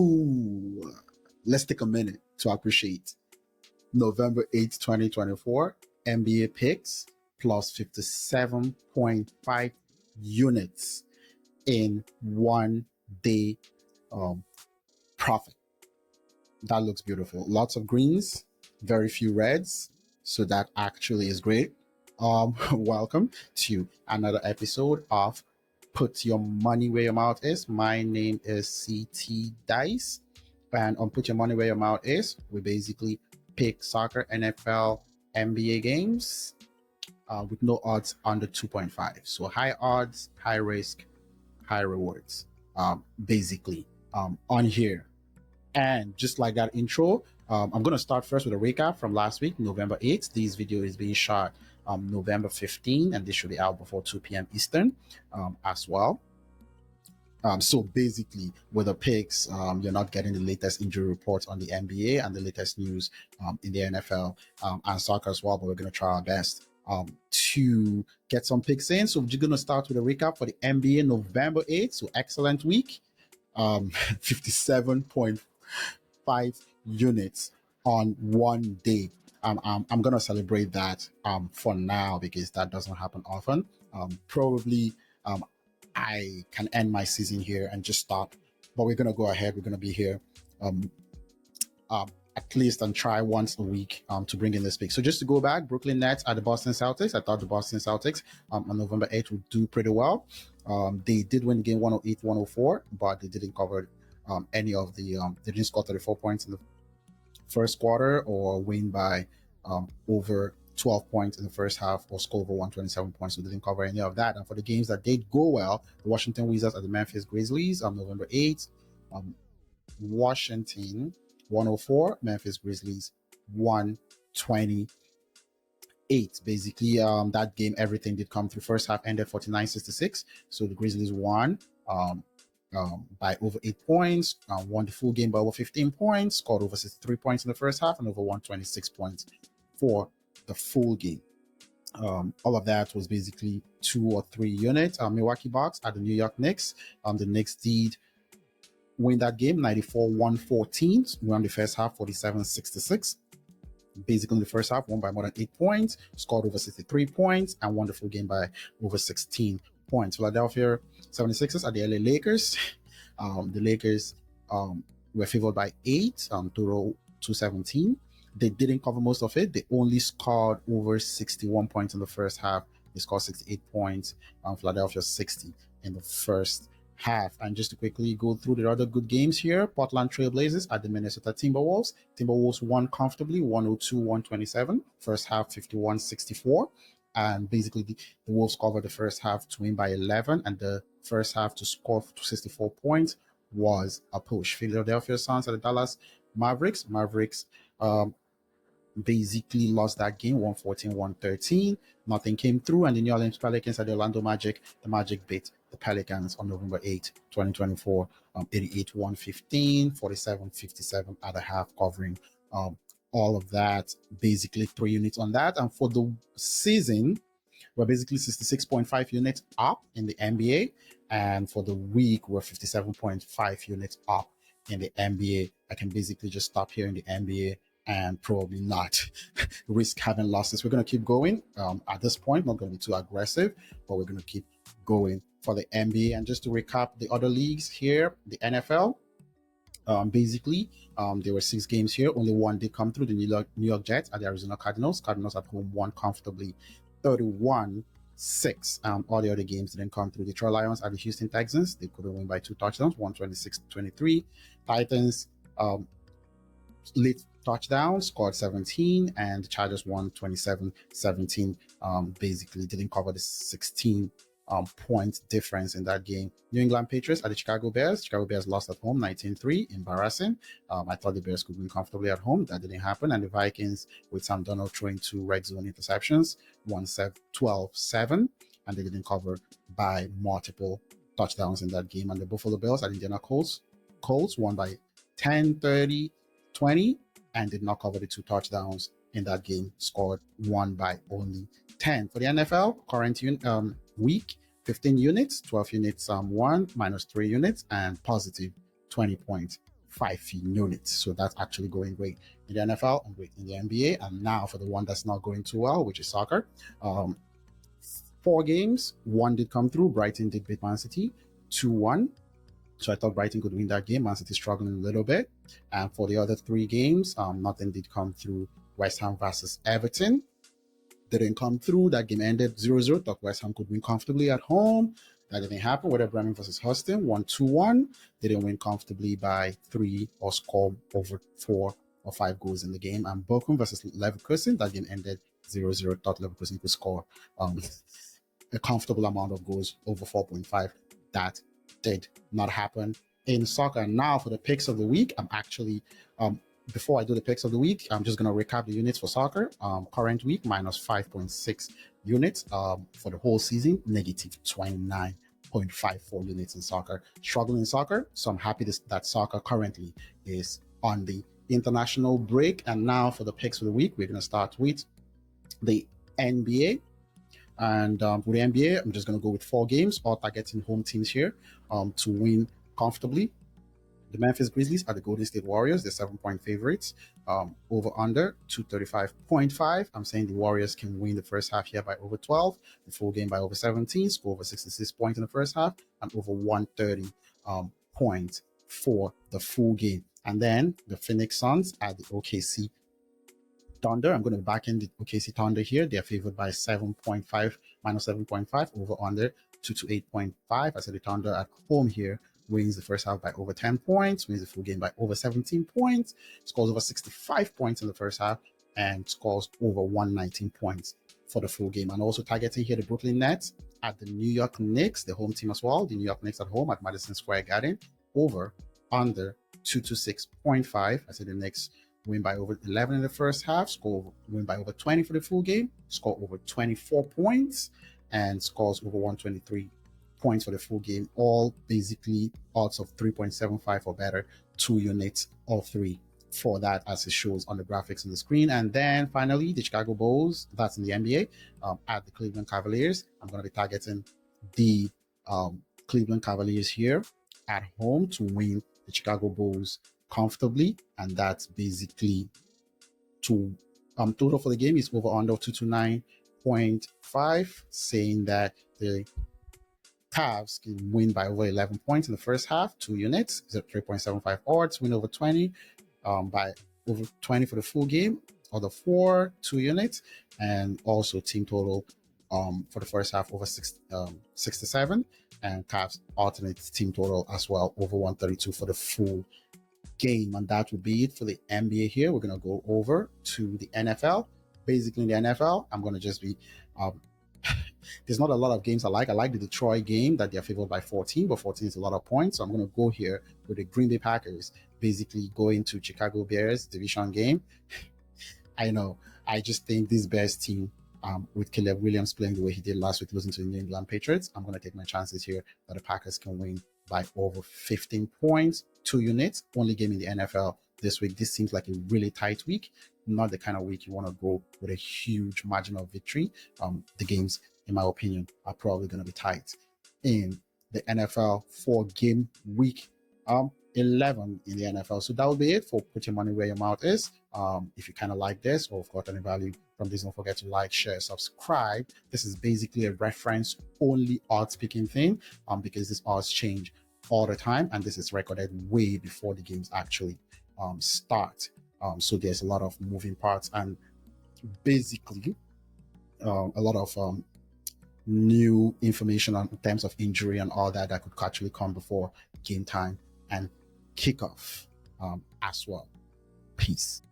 Ooh, let's take a minute to appreciate November 8th, 2024, NBA picks plus 57.5 units in 1 day profit. That looks beautiful. Lots of greens, very few reds. So that actually is great. Welcome to another episode of Put Your Money Where Your Mouth Is. My name is CT Dice. And on Put Your Money Where Your Mouth Is, we basically pick soccer, NFL, NBA games with no odds under 2.5. So high odds, high risk, high rewards, basically on here. And just like that intro, I'm going to start first with a recap from last week, November 8th. This video is being shot November 15th, and this should be out before 2 p.m. Eastern as well. So basically, with the picks, you're not getting the latest injury reports on the NBA and the latest news in the NFL and soccer as well, but we're going to try our best to get some picks in. So we're just going to start with a recap for the NBA November 8th. So excellent week, 57.5 units on 1 day. I'm going to celebrate that for now because that doesn't happen often. Probably I can end my season here and just stop, but we're going to go ahead. We're going to be here at least and try once a week to bring in this pick. So just to go back, Brooklyn Nets at the Boston Celtics. I thought the Boston Celtics on November 8th would do pretty well. They did win the game 108-104, but they didn't cover any of the they didn't score 34 points in the first quarter or win by over 12 points in the first half or score over 127 points. So they didn't cover any of that. And for the games that did go well, the Washington Wizards at the Memphis Grizzlies on November 8th, Washington 104, Memphis Grizzlies 128. Basically, that game, everything did come through. First half ended 49-66. So the Grizzlies won by over 8 points, won the full game by over 15 points, scored over 63 points in the first half and over 126 points for the full game. All of that was basically 2 or 3 units. Milwaukee Bucks at the New York Knicks. The Knicks did win that game 94-114. Won the first half 47-66. Basically, in the first half, won by more than 8 points, scored over 63 points, and won the full game by over 16 points. Philadelphia 76ers at the LA Lakers. The Lakers were favored by 8, total 217. They didn't cover most of it. They only scored over 61 points in the first half. They scored 68 points. Philadelphia 60 in the first half. And just to quickly go through the other good games here, Portland Trail Blazers at the Minnesota Timberwolves. Timberwolves won comfortably, 102-127. First half, 51-64. And basically, the Wolves covered the first half to win by 11, and the first half to score 64 points was a push. Philadelphia Suns at the Dallas Mavericks. Mavericks basically lost that game 114-113. Nothing came through, and the New Orleans Pelicans at the Orlando Magic. The Magic beat the Pelicans on November 8th, 2024, 88-115, 47-57 at the half, covering all of that, basically 3 units on that. And for the season, we're basically 66.5 units up in the NBA, and for the week, we're 57.5 units up in the NBA. I can basically just stop here in the NBA and probably not risk having losses. We're going to keep going. At this point, not going to be too aggressive, but we're going to keep going for the NBA. And just to recap the other leagues here, the NFL, basically, there were 6 games here. Only 1 did come through. The New York Jets at the Arizona Cardinals. Cardinals at home won comfortably 31-6. All the other games didn't come through. Detroit Lions at the Houston Texans. They couldn't win by 2 touchdowns, 126-23. Titans late touchdown, scored 17, and the Chargers won 27-17. Basically didn't cover the 16 point difference in that game. New England Patriots at the Chicago Bears. Chicago Bears lost at home 19-3, embarrassing. I thought the Bears could win comfortably at home. That didn't happen. And the Vikings, with Sam Darnold throwing 2 red zone interceptions, won 12-7, and they didn't cover by multiple touchdowns in that game. And the Buffalo Bills at Indiana Colts won by 10-30-20 and did not cover the 2 touchdowns in that game, scored 1 by only 10. For the NFL, current week, 15 units, 12 units won, minus 3 units, and positive 20.5 units. So that's actually going great in the NFL and great in the NBA. And now for the one that's not going too well, which is soccer. 4 games, 1 did come through. Brighton did beat Man City 2-1. So I thought Brighton could win that game. Man City struggling a little bit. And for the other 3 games, nothing did come through. West Ham versus Everton didn't come through. That game ended 0-0. Thought West Ham could win comfortably at home. That didn't happen. Werder Bremen versus Houston, 1-2-1. They didn't win comfortably by 3 or score over 4 or 5 goals in the game. And Bochum versus Leverkusen, that game ended 0-0. Thought Leverkusen could score a comfortable amount of goals, over 4.5. That did not happen in soccer. Now for the picks of the week, I'm actually before I do the picks of the week, I'm just going to recap the units for soccer. Current week, minus 5.6 units. For the whole season, negative 29.54 units in soccer. Struggling in soccer, so I'm happy that soccer currently is on the international break. And now for the picks for the week, we're going to start with the NBA. And for the NBA, I'm just going to go with 4 games, all targeting home teams here to win comfortably. The Memphis Grizzlies are the Golden State Warriors. They're 7-point favorites. Over under 235.5. I'm saying the Warriors can win the first half here by over 12, the full game by over 17, score over 66 points in the first half, and over 130 points for the full game. And then the Phoenix Suns at the OKC Thunder. I'm going to back in the OKC Thunder here. They're favored by 7.5, minus 7.5, over under 228.5. I said the Thunder at home here wins the first half by over 10 points, wins the full game by over 17 points, scores over 65 points in the first half, and scores over 119 points for the full game. And also targeting here the Brooklyn Nets at the New York Knicks, the home team as well. The New York Knicks at home at Madison Square Garden, over under 226.5. I said the Knicks win by over 11 in the first half, win by over 20 for the full game, score over 24 points, and scores over 123 points for the full game. All basically odds of 3.75 or better, 2 units or 3 for that, as it shows on the graphics on the screen. And then finally, the Chicago Bulls, that's in the NBA, at the Cleveland Cavaliers. I'm going to be targeting the Cleveland Cavaliers here at home to win the Chicago Bulls comfortably, and that's basically to total for the game is over under 229.5, saying that the Cavs can win by over 11 points in the first half, 2 units, 3.75 odds, win over 20 by over 20 for the full game, other 4, 2 units, and also team total for the first half over 67, and Cavs alternate team total as well over 132 for the full game. And that would be it for the NBA here. We're going to go over to the NFL. Basically in the NFL, I'm going to just be there's not a lot of games I like. I like the Detroit game that they're favored by 14, but 14 is a lot of points. So I'm going to go here with the Green Bay Packers, basically going to Chicago Bears division game. I know. I just think this Bears team, with Caleb Williams playing the way he did last week, losing to the New England Patriots, I'm going to take my chances here that the Packers can win by over 15 points, 2 units. Only game in the NFL this week. This seems like a really tight week, not the kind of week you want to go with a huge margin of victory. The games, in my opinion, are probably going to be tight in the NFL for game week 11 in the NFL. So that will be it for Put Your Money Where Your Mouth Is. If you kind of like this or have got any value from this, don't forget to like, share, subscribe. This is basically a reference only odds picking thing, because these odds change all the time, and this is recorded way before the games actually start. So there's a lot of moving parts and basically a lot of new information in terms of injury and all that could actually come before game time and kickoff as well. Peace.